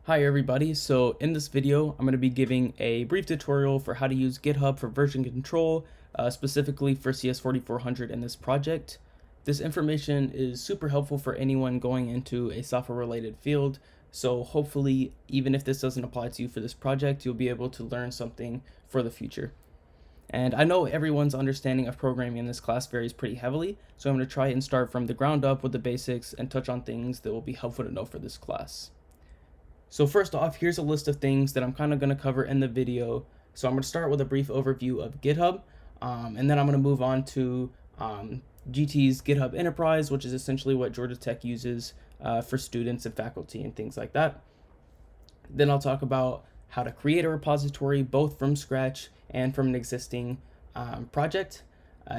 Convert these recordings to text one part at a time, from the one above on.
Hi everybody, so in this video I'm going to be giving a brief tutorial for how to use GitHub for version control, specifically for CS4400 in this project. This information is super helpful for anyone going into a software related field, so hopefully even if this doesn't apply to you for this project, you'll be able to learn something for the future. And I know everyone's understanding of programming in this class varies pretty heavily, so I'm going to try and start from the ground up with the basics and touch on things that will be helpful to know for this class. So first off, here's a list of things that I'm kind of going to cover in the video. So I'm going to start with a brief overview of GitHub, and then I'm going to move on to GT's GitHub Enterprise, which is essentially what Georgia Tech uses for students and faculty and things like that. Then I'll talk about how to create a repository both from scratch and from an existing project.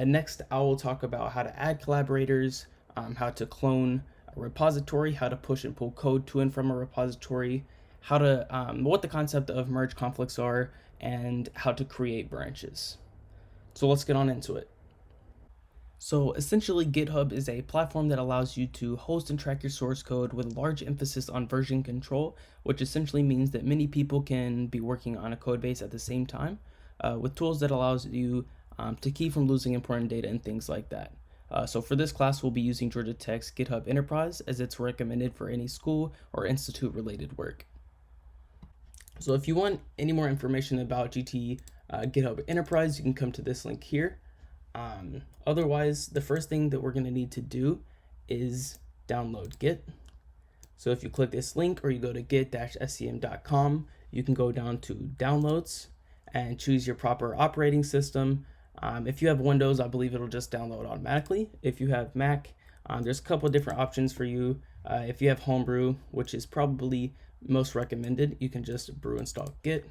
Next, I will talk about how to add collaborators, how to clone a repository, how to push and pull code to and from a repository, how to what the concept of merge conflicts are, and how to create branches. So let's get on into it. So essentially, GitHub is a platform that allows you to host and track your source code with a large emphasis on version control, which essentially means that many people can be working on a code base at the same time, with tools that allows you to keep from losing important data and things like that. So for this class, we'll be using Georgia Tech's GitHub Enterprise as it's recommended for any school or institute related work. So if you want any more information about GT GitHub Enterprise, you can come to this link here. Otherwise, the first thing that we're going to need to do is download Git. So if you click this link or you go to git-scm.com, you can go down to downloads and choose your proper operating system. If you have Windows, I believe it'll just download automatically. If you have Mac, there's a couple of different options for you. If you have Homebrew, which is probably most recommended, you can just brew install Git.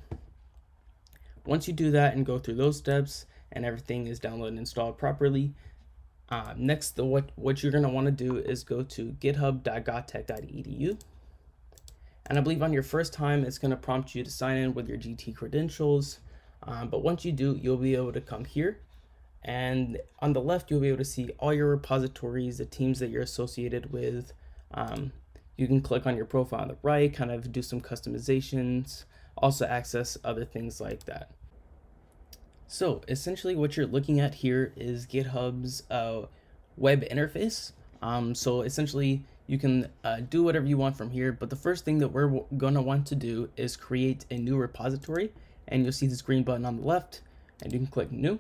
Once you do that and go through those steps and everything is downloaded and installed properly, next, what you're going to want to do is go to github.gottech.edu. And I believe on your first time, it's going to prompt you to sign in with your GT credentials. But once you do, you'll be able to come here, and on the left, you'll be able to see all your repositories, the teams that you're associated with. You can click on your profile on the right, kind of do some customizations, also access other things like that. So essentially what you're looking at here is GitHub's web interface. So essentially you can do whatever you want from here, but the first thing that we're gonna want to do is create a new repository. And you'll see this green button on the left, and you can click new.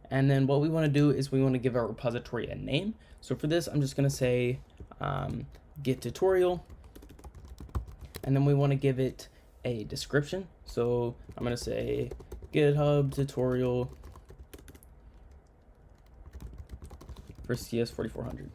And then what we want to do is we want to give our repository a name. So for this, I'm just going to say Git tutorial, and then we want to give it a description. So I'm going to say GitHub tutorial for CS4400.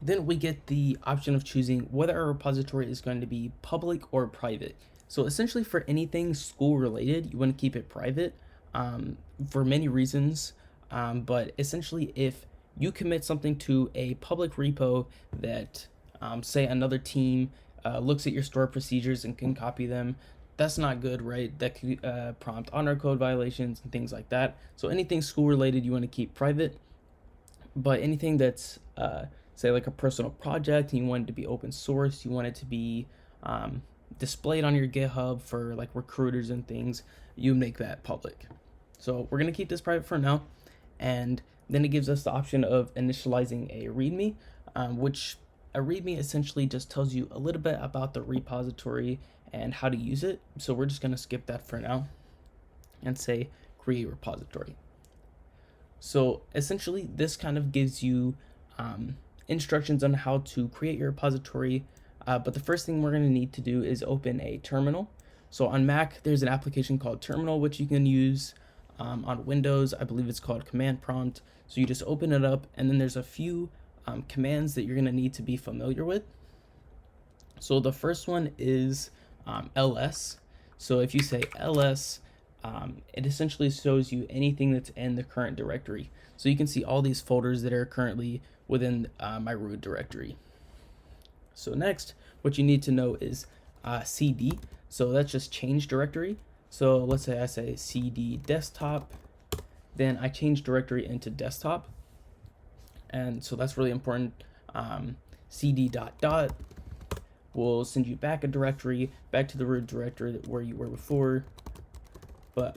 Then we get the option of choosing whether our repository is going to be public or private. So essentially for anything school related, you want to keep it private for many reasons. But essentially if you commit something to a public repo that say another team looks at your store procedures and can copy them, that's not good, right? That could prompt honor code violations and things like that. So anything school related, you want to keep private. But anything that's say like a personal project and you want it to be open source, you want it to be displayed on your GitHub for like recruiters and things, you make that public. So we're going to keep this private for now. And then it gives us the option of initializing a README, which a README essentially just tells you a little bit about the repository and how to use it. So we're just going to skip that for now and say create repository. So essentially this kind of gives you instructions on how to create your repository. But the first thing we're going to need to do is open a terminal. So on Mac, there's an application called Terminal, which you can use. On Windows, I believe it's called Command Prompt. So you just open it up, and then there's a few commands that you're going to need to be familiar with. So the first one is ls. So if you say ls, it essentially shows you anything that's in the current directory. So you can see all these folders that are currently within my root directory. So next, what you need to know is cd. So that's just change directory. So let's say I say cd desktop, then I change directory into desktop. And so that's really important. Cd ... will send you back a directory, back to the root directory where you were before. But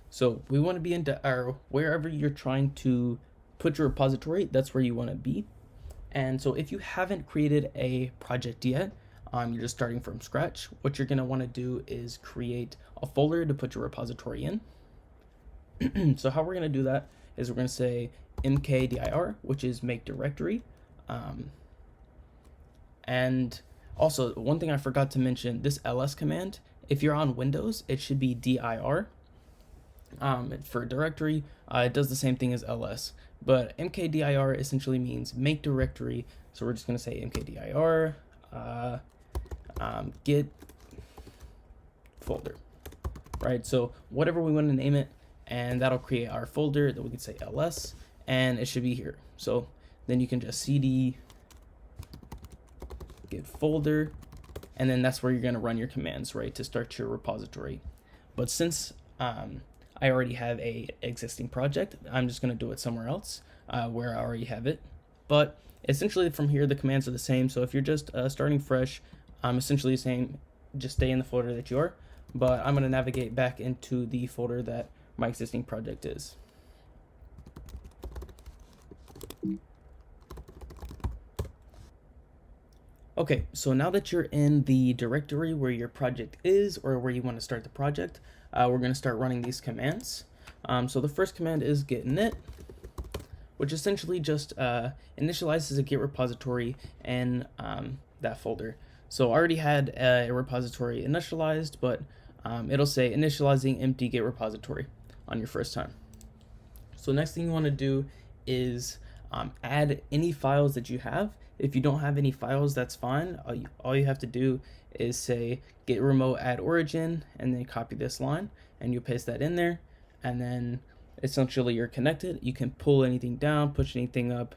so we want to be into our wherever you're trying to put your repository, that's where you want to be. And so if you haven't created a project yet, you're just starting from scratch, what you're going to want to do is create a folder to put your repository in. So how we're going to do that is we're going to say mkdir, which is make directory. And also, one thing I forgot to mention, this ls command, if you're on Windows, it should be dir. For directory, it does the same thing as ls, but mkdir essentially means make directory. So we're just going to say mkdir git folder, right? So whatever we want to name it, and that'll create our folder that we can say ls, and it should be here. So then you can just cd git folder, and then that's where you're going to run your commands, right, to start your repository. But since I already have a existing project, I'm just going to do it somewhere else where I already have it. But essentially from here, the commands are the same. So if you're just starting fresh, essentially the same, just stay in the folder that you are. But I'm going to navigate back into the folder that my existing project is. Okay, so now that you're in the directory where your project is, or where you want to start the project, we're going to start running these commands. So the first command is git init, which essentially just initializes a Git repository in that folder. So I already had a repository initialized, but it'll say initializing empty Git repository on your first time. So next thing you want to do is add any files that you have. If you don't have any files, that's fine. All you have to do is say git remote add origin, and then copy this line, and you paste that in there, and then essentially you're connected. You can pull anything down, push anything up,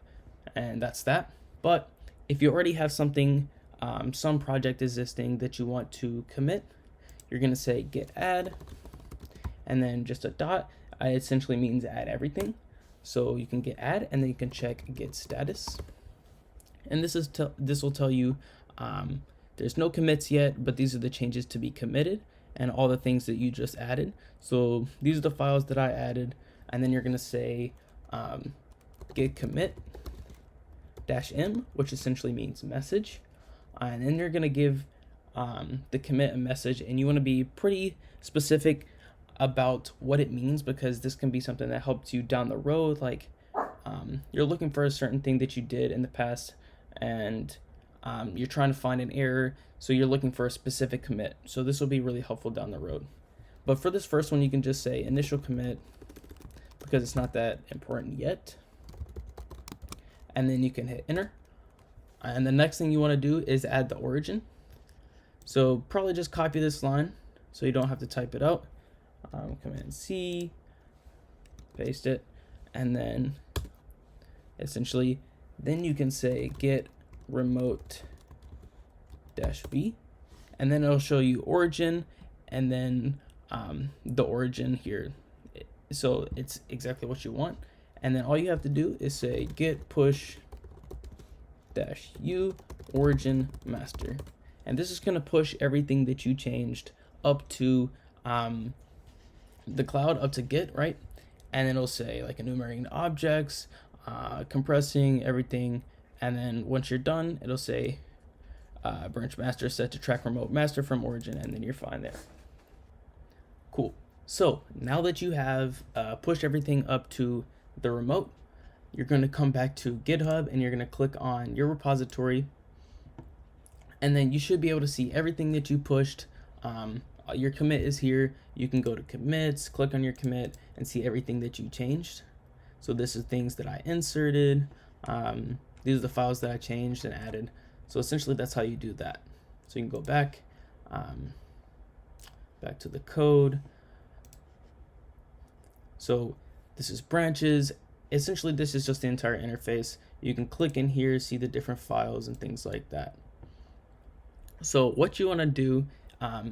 and that's that. But if you already have something, some project existing that you want to commit, you're going to say git add, and then just a dot. It essentially means add everything. So you can git add, and then you can check git status. And this will tell you there's no commits yet, but these are the changes to be committed and all the things that you just added. So these are the files that I added, and then you're going to say git commit -m, which essentially means message, and then you're going to give the commit a message, and you want to be pretty specific about what it means, because this can be something that helps you down the road. Like you're looking for a certain thing that you did in the past, and you're trying to find an error, so you're looking for a specific commit. So this will be really helpful down the road. But for this first one, you can just say initial commit, because it's not that important yet, and then you can hit enter. And the next thing you want to do is add the origin. So probably just copy this line so you don't have to type it out. Command C, paste it, and then essentially then you can say git remote -v, and then it'll show you origin, and then the origin here, so it's exactly what you want. And then all you have to do is say git push -u origin master, and this is going to push everything that you changed up to the cloud, up to Git, right? And it'll say like enumerating objects, compressing everything, and then once you're done, it'll say branch master set to track remote master from origin, and then you're fine there. Cool. So now that you have pushed everything up to the remote, you're going to come back to GitHub, and you're going to click on your repository, and then you should be able to see everything that you pushed. Your commit is here. You can go to commits, click on your commit, and see everything that you changed. So this is things that I inserted. These are the files that I changed and added. So essentially that's how you do that. So you can go back, back to the code. So this is branches. Essentially this is just the entire interface. You can click in here, see the different files and things like that. So what you want to do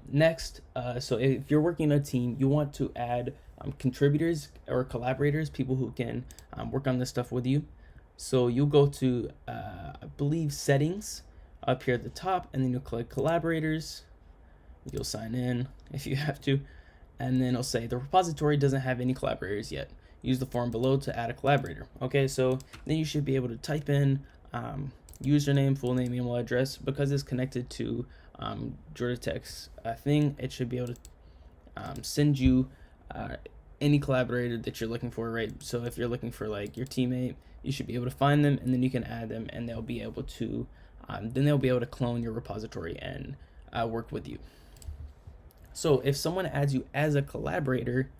next, so if you're working in a team, you want to add contributors or collaborators, people who can work on this stuff with you. So you'll go to, I believe, settings up here at the top, and then you'll click Collaborators. You'll sign in if you have to, and then it'll say the repository doesn't have any collaborators yet. Use the form below to add a collaborator. Okay, so then you should be able to type in username, full name, email address. Because it's connected to GeorgiaTech's thing, it should be able to send you any collaborator that you're looking for, right? So if you're looking for like your teammate, you should be able to find them, and then you can add them, and they'll be able to clone your repository and work with you. So if someone adds you as a collaborator,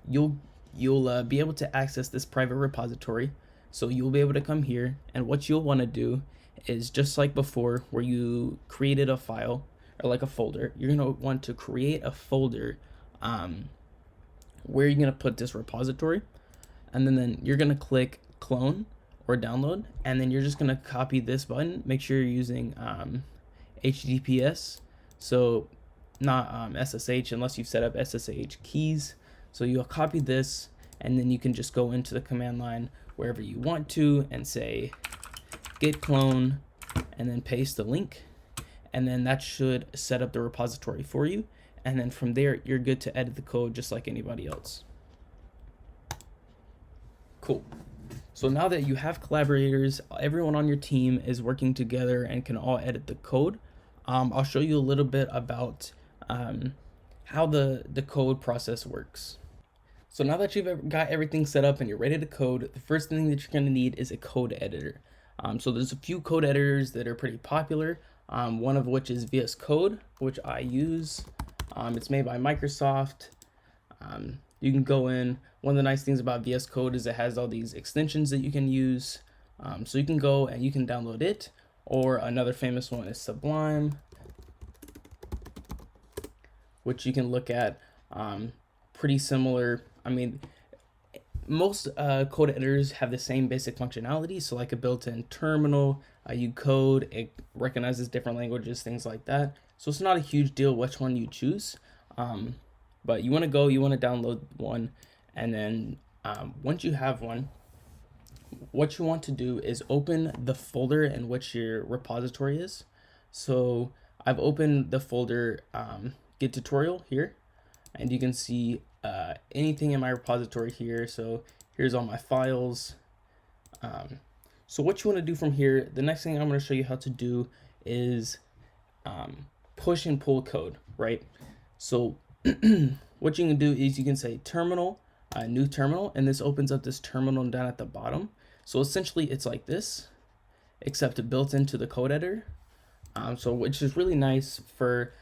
you'll be able to access this private repository. So you'll be able to come here, and what you'll want to do is just like before where you created a file or like a folder, you're going to want to create a folder where you're going to put this repository, and then you're going to click clone or download, and then you're just going to copy this button. Make sure you're using HTTPS, so not SSH unless you've set up SSH keys. So you'll copy this, and then you can just go into the command line wherever you want to and say git clone, and then paste the link, and then that should set up the repository for you. And then from there, you're good to edit the code just like anybody else. Cool. So now that you have collaborators, everyone on your team is working together and can all edit the code. I'll show you a little bit about how the code process works. So now that you've got everything set up and you're ready to code, the first thing that you're going to need is a code editor. So there's a few code editors that are pretty popular, one of which is VS Code, which I use. It's made by Microsoft. You can go in. One of the nice things about VS Code is it has all these extensions that you can use. So you can go and you can download it, or another famous one is Sublime, which you can look at. Pretty similar. I mean, most code editors have the same basic functionality. So like a built-in terminal, you code, it recognizes different languages, things like that. So it's not a huge deal which one you choose. But you want to download one, and then once you have one, what you want to do is open the folder in which your repository is. So I've opened the folder Git tutorial here, and you can see anything in my repository here. So here's all my files. So what you want to do from here, the next thing I'm going to show you how to do is push and pull code, right? So what you can do is you can say terminal, new terminal, and this opens up this terminal down at the bottom. So essentially it's like this, except built into the code editor. So which is really nice for,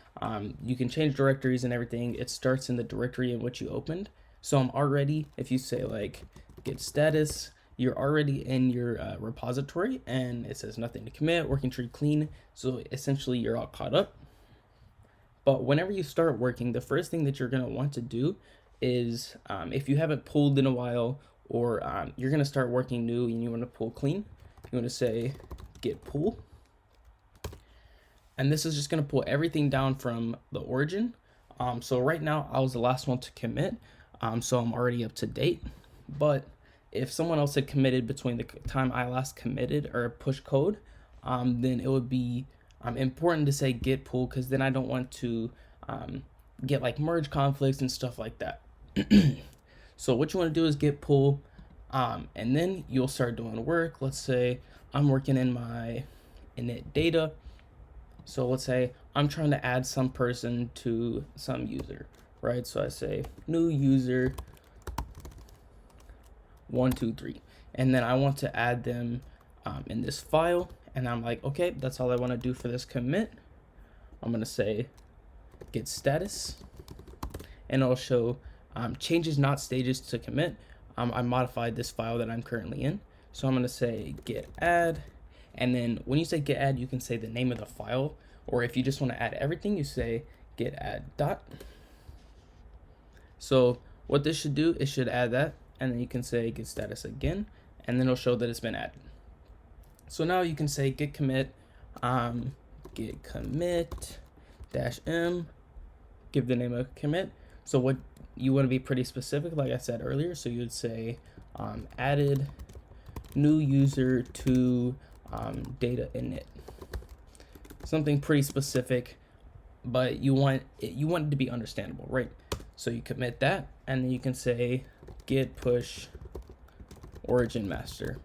you can change directories and everything. It starts in the directory in which you opened. So I'm already, if you say like git status, you're already in your repository, and it says nothing to commit, working tree clean. So essentially you're all caught up. But whenever you start working, the first thing that you're going to want to do is, if you haven't pulled in a while, or you're going to start working new and you want to pull clean, you want to say git pull. And this is just going to pull everything down from the origin. So right now I was the last one to commit, so I'm already up to date. But if someone else had committed between the time I last committed or pushed code, then it would be important to say git pull, because then I don't want to get like merge conflicts and stuff like that. So what you want to do is git pull, and then you'll start doing work. Let's say I'm working in my init data. So let's say I'm trying to add some person to some user, right? So I say new user 123, and then I want to add them in this file. And I'm like, okay, that's all I want to do for this commit. I'm going to say git status, and it'll show changes, not stages to commit. I modified this file that I'm currently in. So I'm going to say git add. And then when you say git add, you can say the name of the file, or if you just want to add everything, you say git add dot. So what this should do is should add that, and then you can say git status again, and then it'll show that it's been added. So now you can say git commit, git commit -m, give the name of commit. So what you want to be pretty specific, like I said earlier. So you would say added new user to data init. something pretty specific, but you want it to be understandable, right? So you commit that, and then you can say git push origin master.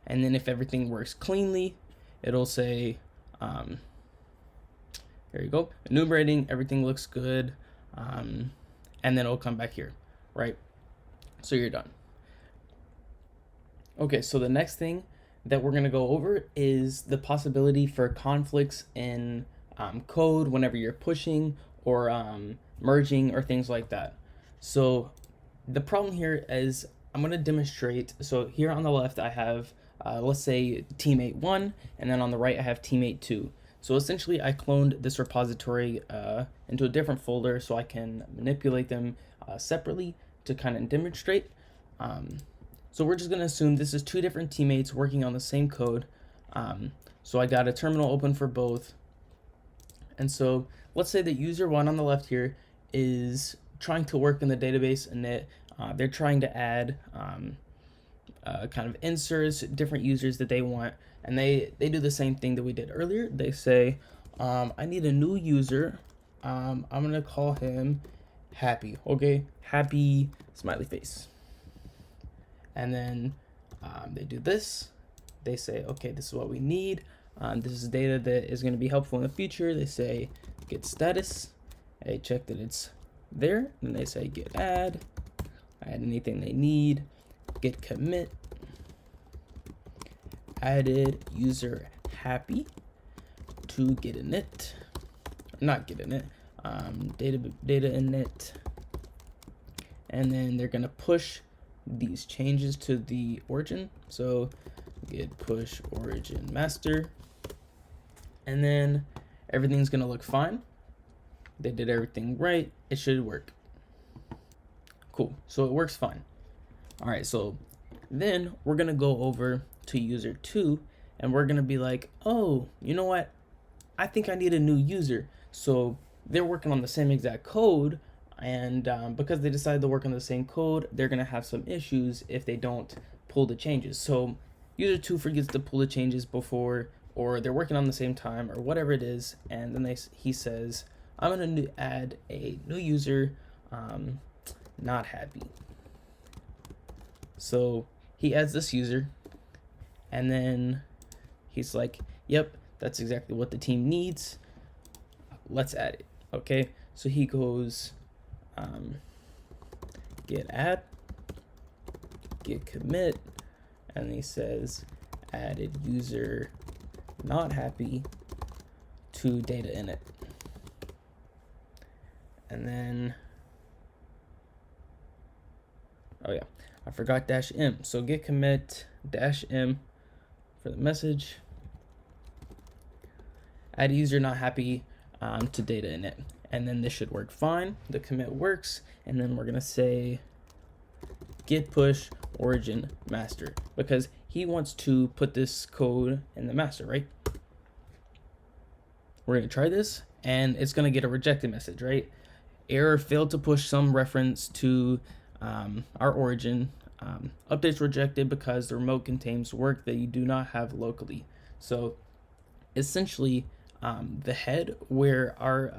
And then if everything works cleanly, it'll say, there you go, enumerating, everything looks good. And then it'll come back here, right? So you're done. Okay, so the next thing that we're gonna go over is the possibility for conflicts in code whenever you're pushing or merging or things like that. So the problem here is I'm gonna demonstrate. So here on the left I have let's say teammate 1, and then on the right I have teammate 2. So essentially I cloned this repository into a different folder so I can manipulate them separately to kind of demonstrate. So we're just going to assume this is 2 different teammates working on the same code. So I got a terminal open for both. And so let's say that user 1 on the left here is trying to work in the database init. They're trying to add kind of inserts, different users that they want. And they do the same thing that we did earlier. They say, I need a new user. I'm going to call him Happy. Okay, Happy smiley face. And then they do this. They say, okay, this is what we need. This is data that is going to be helpful in the future. They say git status. They check that it's there. Then they say git add anything they need. Git commit. Added user Happy to git init. Not git init. Data init. And then they're going to push these changes to the origin. So git push origin master, and then everything's gonna look fine. They did everything right. It should work. Cool. So it works fine. All right. So then we're gonna go over to user 2, and we're gonna be like, oh, you know what? I think I need a new user. So they're working on the same exact code. And because they decided to work on the same code, they're going to have some issues if they don't pull the changes. So user 2 forgets to pull the changes before, or they're working on the same time, or whatever it is. And then he says, I'm going to add a new user, not Happy. So he adds this user, and then he's like, yep, that's exactly what the team needs. Let's add it. Okay, so he goes git add, git commit, and he says added user not Happy to data init. And then, oh yeah, I forgot -m. So git commit -m for the message. Add user not Happy to data init. And then this should work fine. The commit works. And then we're going to say git push origin master, because he wants to put this code in the master, right? We're going to try this, and it's going to get a rejected message, right? Error, failed to push some reference to our origin. Updates rejected because the remote contains work that you do not have locally. So essentially, the head where our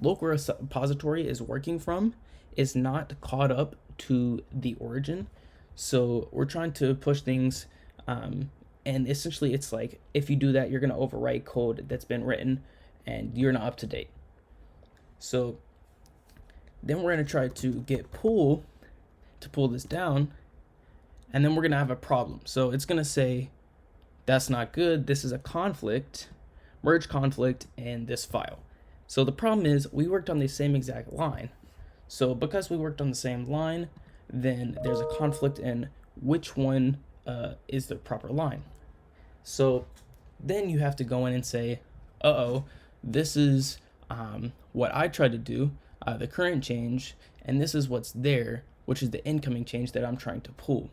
local repository is working from is not caught up to the origin. So we're trying to push things, and essentially it's like, if you do that, you're going to overwrite code that's been written and you're not up to date. So then we're going to try to get pull to pull this down, and then we're going to have a problem. So it's going to say, that's not good. This is a conflict, merge conflict in this file. So the problem is we worked on the same exact line. So because we worked on the same line, then there's a conflict in which one is the proper line. So then you have to go in and say, uh-oh, this is what I tried to do, the current change, and this is what's there, which is the incoming change that I'm trying to pull.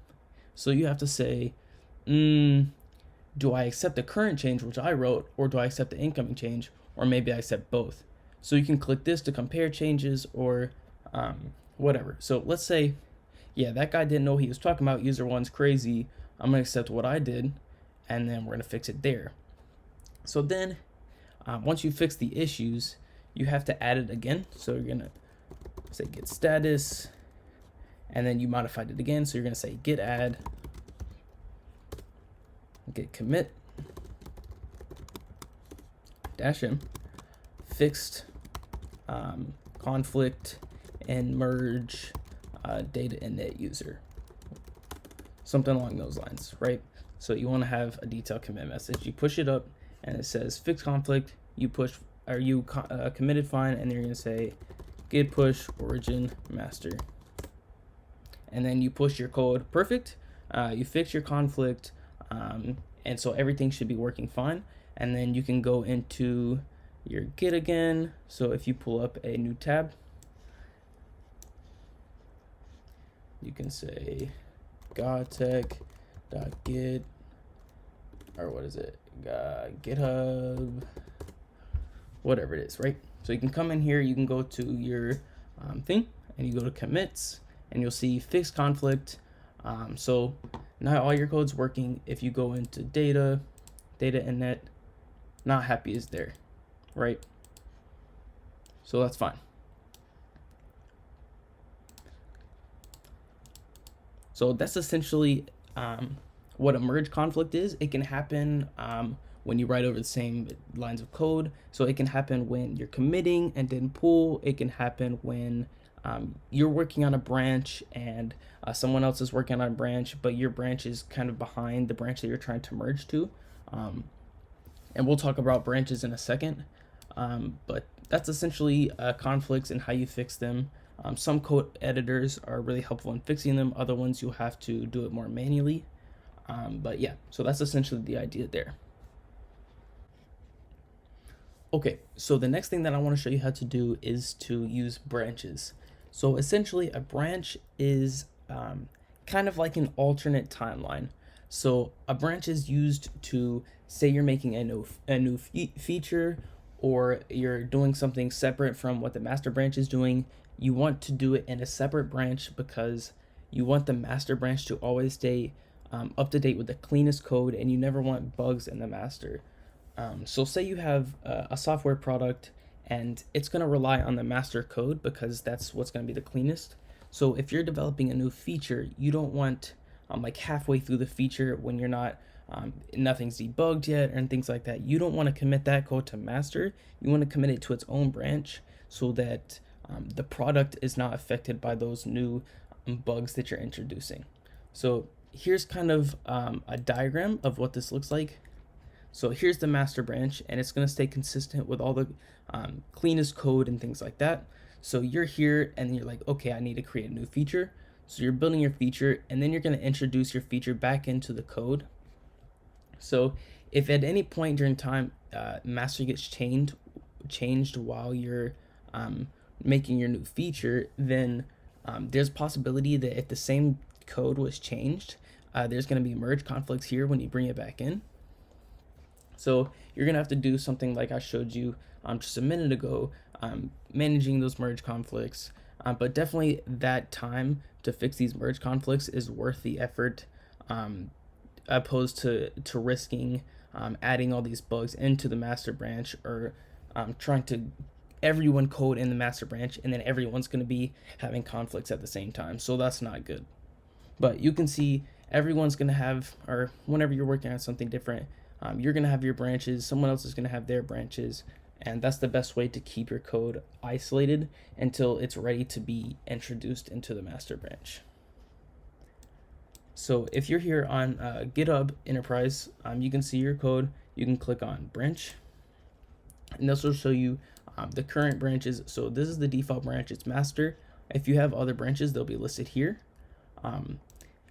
So you have to say, do I accept the current change, which I wrote, or do I accept the incoming change, or maybe I accept both? So you can click this to compare changes, or whatever. So let's say, yeah, that guy didn't know what he was talking about. User 1's crazy. I'm going to accept what I did, and then we're going to fix it there. So then Once you fix the issues, you have to add it again. So you're gonna say git status, and then you modified it again. So you're gonna say git add, git commit, -m, fixed conflict, and merge data init user. Something along those lines, right? So you want to have a detailed commit message. You push it up and it says fixed conflict, you push, or you committed fine, and you're going to say git push origin master. And then you push your code perfect, you fix your conflict, and so everything should be working fine. And then you can go into your Git again. So if you pull up a new tab, you can say gotech.git, or what is it? GitHub, whatever it is, right? So you can come in here, you can go to your thing, and you go to commits, and you'll see fixed conflict. So now all your code's working. If you go into data init, not happy is there, right? So that's fine. So that's essentially what a merge conflict is. It can happen when you write over the same lines of code. So it can happen when you're committing and didn't pull. It can happen when you're working on a branch and someone else is working on a branch, but your branch is kind of behind the branch that you're trying to merge to. And we'll talk about branches in a second. But that's essentially conflicts and how you fix them. Some code editors are really helpful in fixing them. Other ones you'll have to do it more manually. But yeah, so that's essentially the idea there. Okay, so the next thing that I want to show you how to do is to use branches. So essentially a branch is kind of like an alternate timeline. So a branch is used to say you're making a new feature, or you're doing something separate from what the master branch is doing. You want to do it in a separate branch because you want the master branch to always stay up to date with the cleanest code, and you never want bugs in the master. So say you have a software product and it's going to rely on the master code because that's what's going to be the cleanest. So if you're developing a new feature, you don't want like halfway through the feature when you're not nothing's debugged yet and things like that. You don't want to commit that code to master. You want to commit it to its own branch so that the product is not affected by those new bugs that you're introducing. So here's kind of a diagram of what this looks like. So here's the master branch, and it's going to stay consistent with all the cleanest code and things like that. So you're here and you're like, okay, I need to create a new feature. So you're building your feature, and then you're going to introduce your feature back into the code. So if at any point during time master gets changed while you're making your new feature, then there's a possibility that if the same code was changed, there's going to be merge conflicts here when you bring it back in. So you're going to have to do something like I showed you just a minute ago, managing those merge conflicts. But definitely that time to fix these merge conflicts is worth the effort, opposed to risking adding all these bugs into the master branch, or trying to everyone code in the master branch and then everyone's going to be having conflicts at the same time. So that's not good. But you can see everyone's going to have, or whenever you're working on something different, you're going to have your branches, someone else is going to have their branches, and that's the best way to keep your code isolated until it's ready to be introduced into the master branch. So if you're here on GitHub Enterprise, you can see your code. You can click on branch, and this will show you the current branches. So this is the default branch, it's master. If you have other branches, they'll be listed here.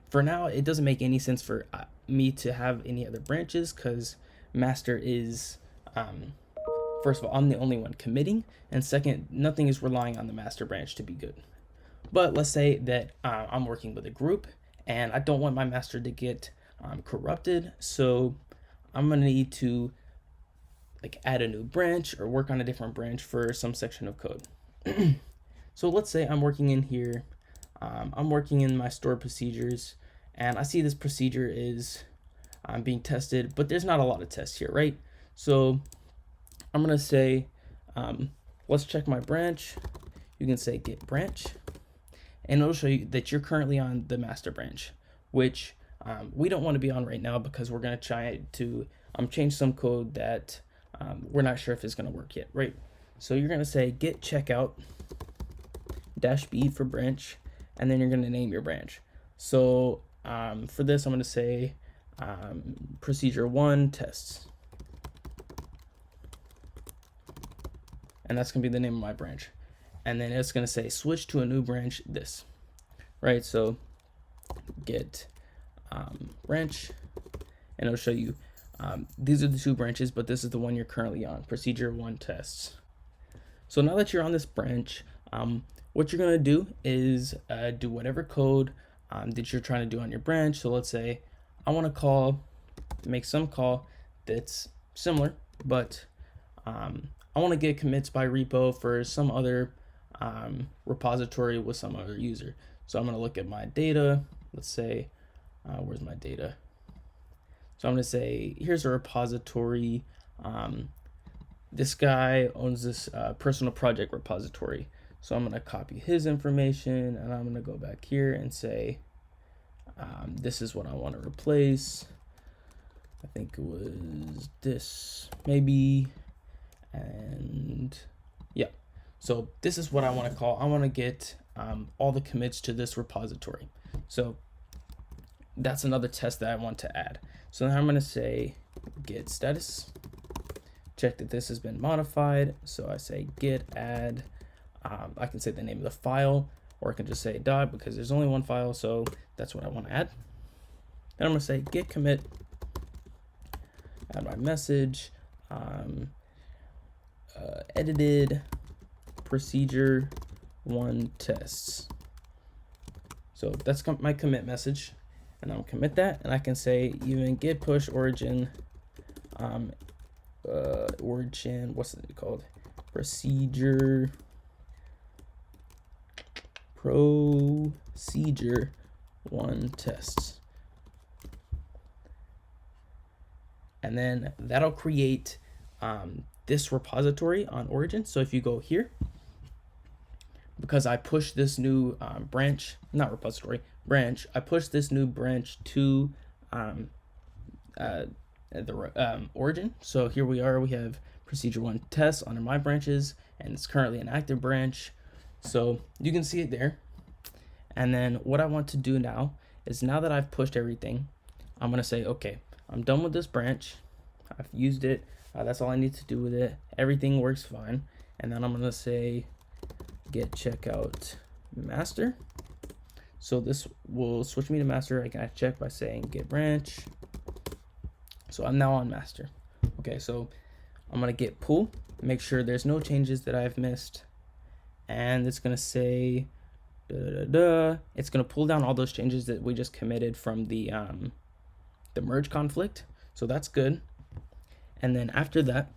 For now, it doesn't make any sense for me to have any other branches because master is, first of all, I'm the only one committing, and second, nothing is relying on the master branch to be good. But let's say that I'm working with a group and I don't want my master to get corrupted, so I'm gonna need to like add a new branch or work on a different branch for some section of code. So let's say I'm working in here, I'm working in my stored procedures, and I see this procedure is being tested, but there's not a lot of tests here, right? So I'm gonna say, let's check my branch. You can say git branch, and it'll show you that you're currently on the master branch, which we don't want to be on right now because we're gonna try to change some code that we're not sure if it's gonna work yet, right? So you're gonna say git checkout -b for branch, and then you're gonna name your branch. So for this, I'm gonna say procedure1 tests, and that's gonna be the name of my branch. And then it's gonna say switch to a new branch this, right? So git branch, and it'll show you these are the two branches, but this is the one you're currently on, procedure1 tests. So now that you're on this branch, what you're gonna do is do whatever code that you're trying to do on your branch. So let's say I want to make some call that's similar, but I want to get commits by repo for some other repository with some other user. So I'm going to look at my data. Let's say, where's my data? So I'm going to say, here's a repository. This guy owns this personal project repository. So I'm going to copy his information, and I'm going to go back here and say, this is what I want to replace. I think it was this, maybe. And yeah, so this is what I want to call. I want to get all the commits to this repository. So that's another test that I want to add. So now I'm going to say git status, check that this has been modified. So I say git add, I can say the name of the file, or I can just say dot because there's only one file. So that's what I want to add. Then I'm going to say git commit, add my message, edited procedure1 tests. So that's my commit message, and I'll commit that, and I can say even git push origin, what's it called? Procedure1 tests. And then that'll create this repository on origin. So if you go here, because I pushed this new branch, not repository, branch, I pushed this new branch to the origin. So here we are, we have procedure1 tests under my branches, and it's currently an active branch. So you can see it there. And then what I want to do now is, now that I've pushed everything, I'm gonna say, okay, I'm done with this branch. I've used it. That's all I need to do with it. Everything works fine. And then I'm gonna say git checkout master. So this will switch me to master. I can check by saying git branch. So I'm now on master. Okay, so I'm gonna git pull, make sure there's no changes that I've missed. And it's gonna say, it's gonna pull down all those changes that we just committed from the merge conflict. So that's good. And then after that,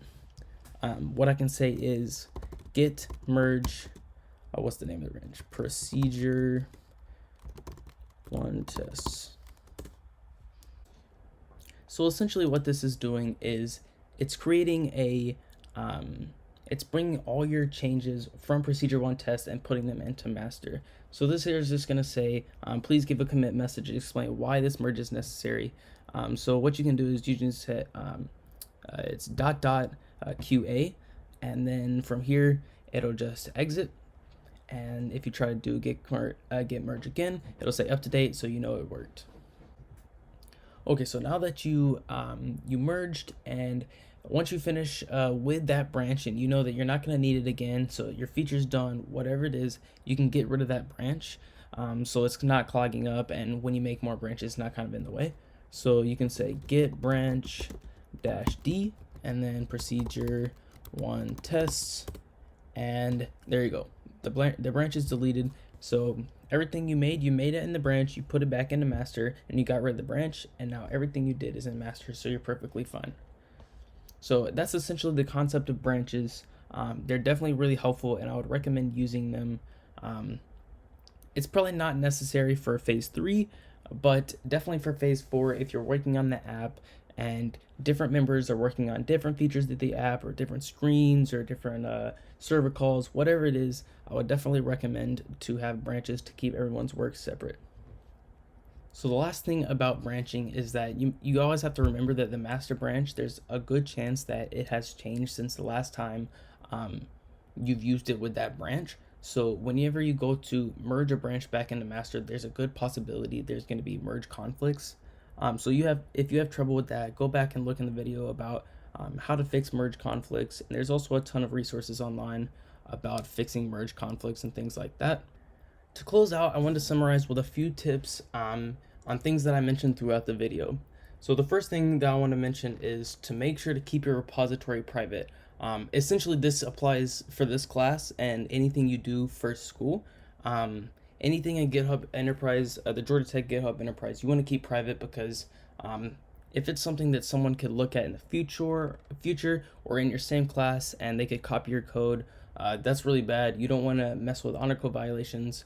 what I can say is git merge, what's the name of the branch? Procedure1 tests. So essentially what this is doing is it's creating a, it's bringing all your changes from procedure1 test and putting them into master. So this here is just gonna say, please give a commit message to explain why this merge is necessary. So what you can do is you can set, it's .QA, and then from here it'll just exit. And if you try to do git merge again, it'll say up to date, so you know it worked. Okay, so now that you you merged, and once you finish with that branch and you know that you're not going to need it again, so your feature's done, whatever it is, you can get rid of that branch, so it's not clogging up, and when you make more branches, it's not kind of in the way. So you can say git branch -d, and then procedure1 tests, and there you go. The branch is deleted. So everything you made it in the branch, you put it back into master, and you got rid of the branch, and now everything you did is in master, so you're perfectly fine. So that's essentially the concept of branches. They're definitely really helpful, and I would recommend using them. It's probably not necessary for phase 3, but definitely for phase 4 if you're working on the app and different members are working on different features of the app or different screens or different server calls, whatever it is, I would definitely recommend to have branches to keep everyone's work separate. So the last thing about branching is that you always have to remember that the master branch, there's a good chance that it has changed since the last time you've used it with that branch. So whenever you go to merge a branch back into master, there's a good possibility there's going to be merge conflicts. So if you have trouble with that, go back and look in the video about how to fix merge conflicts. And there's also a ton of resources online about fixing merge conflicts and things like that. To close out, I want to summarize with a few tips on things that I mentioned throughout the video. So the first thing that I want to mention is to make sure to keep your repository private. Essentially, this applies for this class and anything you do for school. Anything in GitHub Enterprise, the Georgia Tech GitHub Enterprise, you want to keep private because if it's something that someone could look at in the future or in your same class and they could copy your code, that's really bad. You don't want to mess with honor code violations.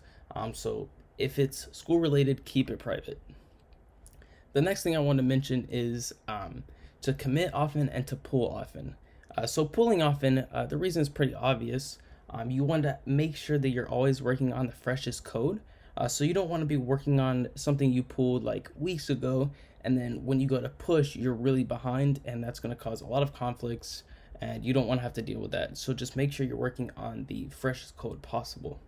So if it's school related, keep it private. The next thing I want to mention is to commit often and to pull often. So pulling often, the reason is pretty obvious. You want to make sure that you're always working on the freshest code. So you don't want to be working on something you pulled like weeks ago, and then when you go to push, you're really behind, and that's going to cause a lot of conflicts, and you don't want to have to deal with that. So just make sure you're working on the freshest code possible.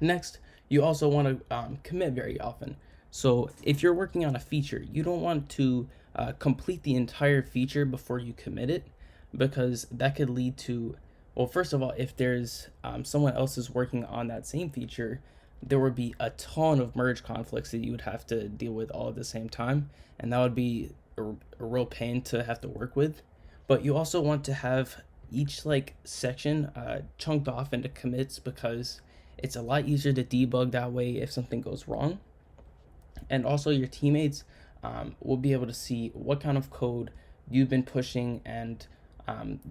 Next, you also want to commit very often. So if you're working on a feature, you don't want to complete the entire feature before you commit it, because that could lead to, well, first of all, if there's someone else is working on that same feature, there would be a ton of merge conflicts that you would have to deal with all at the same time, and that would be a real pain to have to work with. But you also want to have each section chunked off into commits, because it's a lot easier to debug that way if something goes wrong. And also your teammates will be able to see what kind of code you've been pushing, and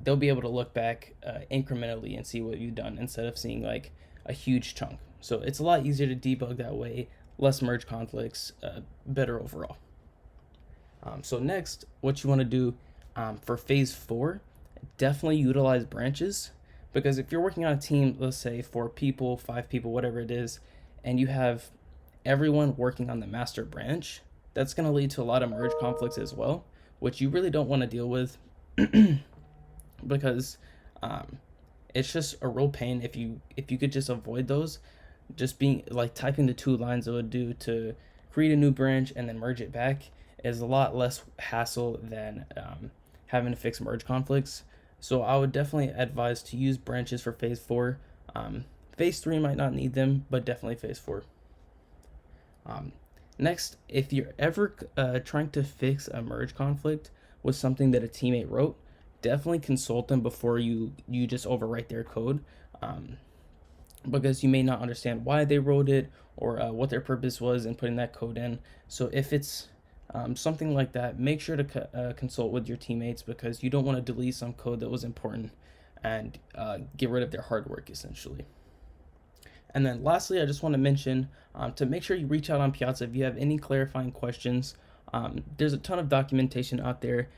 they'll be able to look back incrementally and see what you've done instead of seeing like a huge chunk. So it's a lot easier to debug that way, less merge conflicts, better overall. So next, what you want to do for phase 4, definitely utilize branches, because if you're working on a team, let's say 4 people, 5 people, whatever it is, and you have everyone working on the master branch, that's going to lead to a lot of merge conflicts as well, which you really don't want to deal with because it's just a real pain. If you could just avoid those, just being like typing the 2 lines it would do to create a new branch and then merge it back is a lot less hassle than having to fix merge conflicts. So I would definitely advise to use branches for phase 4. Phase 3 might not need them, but definitely phase 4. Next, if you're ever trying to fix a merge conflict with something that a teammate wrote, definitely consult them before you just overwrite their code, because you may not understand why they wrote it or what their purpose was in putting that code in. So if it's something like that, make sure to consult with your teammates, because you don't want to delete some code that was important and get rid of their hard work essentially. And then lastly, I just want to mention to make sure you reach out on Piazza if you have any clarifying questions. There's a ton of documentation out there,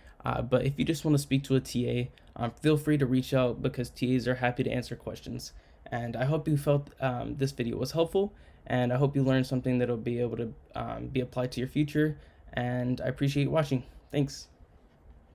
but if you just want to speak to a TA, feel free to reach out, because TAs are happy to answer questions. And I hope you felt this video was helpful, and I hope you learned something that'll be able to be applied to your future. And I appreciate you watching. Thanks.